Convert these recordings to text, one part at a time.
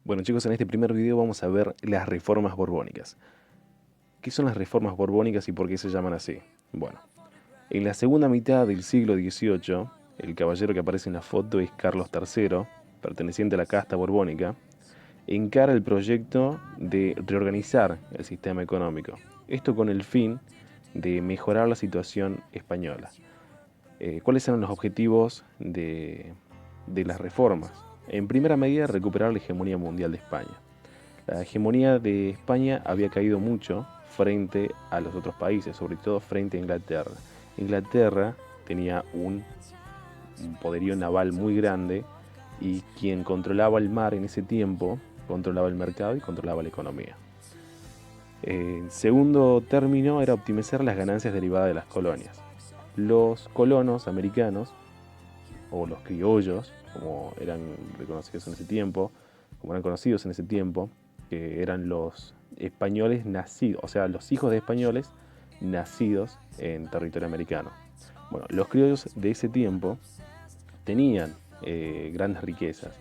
Bueno chicos, en este primer video vamos a ver las reformas borbónicas. ¿Qué son las reformas borbónicas y por qué se llaman así? Bueno, en la segunda mitad del siglo XVIII, el caballero que aparece en la foto es Carlos III, perteneciente a la casta borbónica, encara el proyecto de reorganizar el sistema económico. Esto con el fin de mejorar la situación española. ¿Cuáles eran los objetivos de las reformas? En primera medida, recuperar la hegemonía mundial de España. La hegemonía de España había caído mucho frente a los otros países, sobre todo frente a Inglaterra. Inglaterra tenía un poderío naval muy grande y quien controlaba el mar en ese tiempo, controlaba el mercado y controlaba la economía. En segundo término era optimizar las ganancias derivadas de las colonias. Los colonos americanos, o los criollos, como eran reconocidos en ese tiempo, como eran conocidos en ese tiempo, que eran los españoles nacidos, o sea, los hijos de españoles nacidos en territorio americano. Bueno, los criollos de ese tiempo tenían grandes riquezas.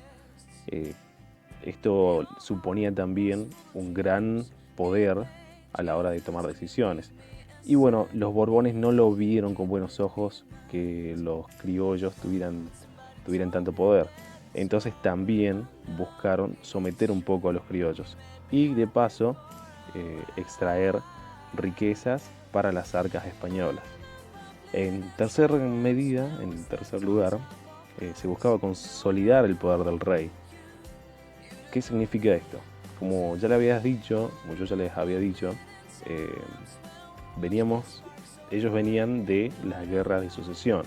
Esto suponía también un gran poder a la hora de tomar decisiones. Y bueno, los Borbones no lo vieron con buenos ojos que los criollos tuvieran tanto poder. Entonces también buscaron someter un poco a los criollos y de paso extraer riquezas para las arcas españolas. En tercer lugar, se buscaba consolidar el poder del rey. ¿Qué significa esto? Como ya le habías dicho, como yo ya les había dicho, ellos venían de las guerras de sucesión.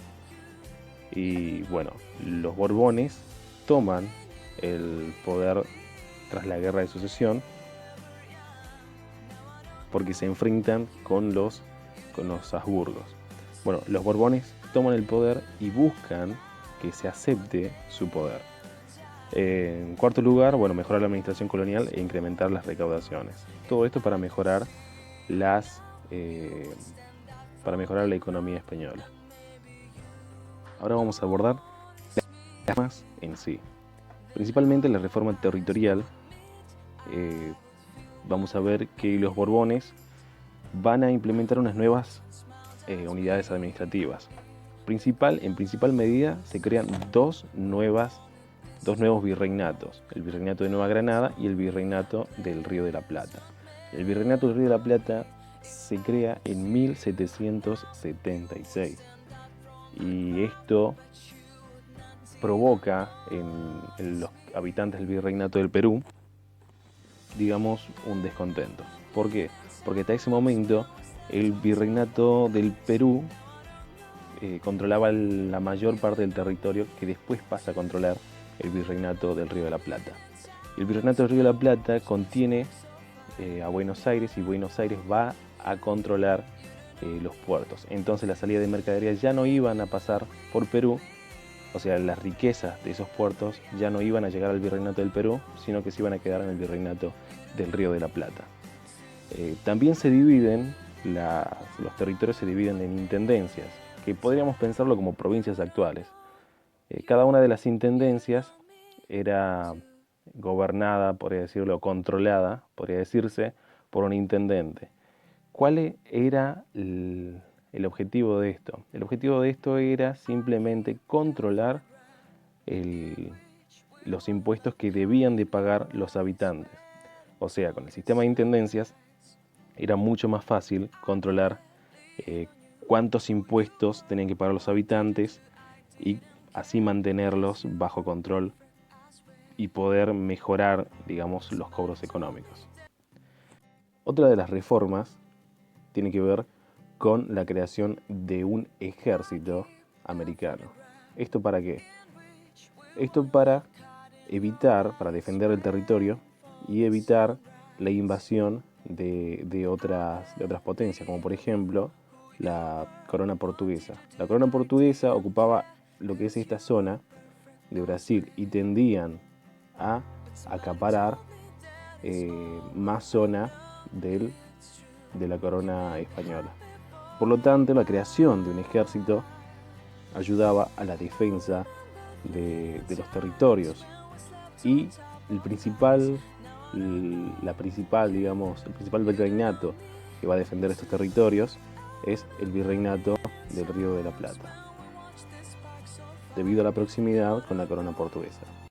Y bueno, los Borbones toman el poder tras la guerra de sucesión porque se enfrentan con los Habsburgos. Bueno, los Borbones toman el poder y buscan que se acepte su poder. En cuarto lugar, bueno, mejorar la administración colonial e incrementar las recaudaciones. Todo esto para mejorar la economía española. Ahora vamos a abordar las reformas en sí. Principalmente la reforma territorial. Vamos a ver que los Borbones van a implementar unas nuevas unidades administrativas. En principal medida se crean dos nuevos virreinatos, el Virreinato de Nueva Granada y el Virreinato del Río de la Plata. El Virreinato del Río de la Plata se crea en 1776 y esto provoca en los habitantes del Virreinato del Perú, digamos, un descontento. ¿Por qué? Porque hasta ese momento el Virreinato del Perú controlaba la mayor parte del territorio que después pasa a controlar el Virreinato del Río de la Plata. El Virreinato del Río de la Plata contiene a Buenos Aires y Buenos Aires va a controlar los puertos. Entonces la salida de mercaderías ya no iban a pasar por Perú, o sea, las riquezas de esos puertos ya no iban a llegar al Virreinato del Perú, sino que se iban a quedar en el Virreinato del Río de la Plata. También se dividen, los territorios se dividen en intendencias, que podríamos pensarlo como provincias actuales. Cada una de las intendencias era gobernada, podría decirlo, controlada, podría decirse, por un intendente. ¿Cuál era el objetivo de esto? El objetivo de esto era simplemente controlar los impuestos que debían de pagar los habitantes. O sea, con el sistema de intendencias era mucho más fácil controlar cuántos impuestos tenían que pagar los habitantes y así mantenerlos bajo control y poder mejorar, digamos, los cobros económicos. Otra de las reformas tiene que ver con la creación de un ejército americano. ¿Esto para qué? Esto para defender el territorio y evitar la invasión de otras potencias, como por ejemplo la corona portuguesa. La corona portuguesa ocupaba lo que es esta zona de Brasil y tendían a acaparar más zona de la corona española. Por lo tanto, la creación de un ejército ayudaba a la defensa de los territorios y el principal virreinato que va a defender estos territorios es el virreinato del Río de la Plata, debido a la proximidad con la corona portuguesa.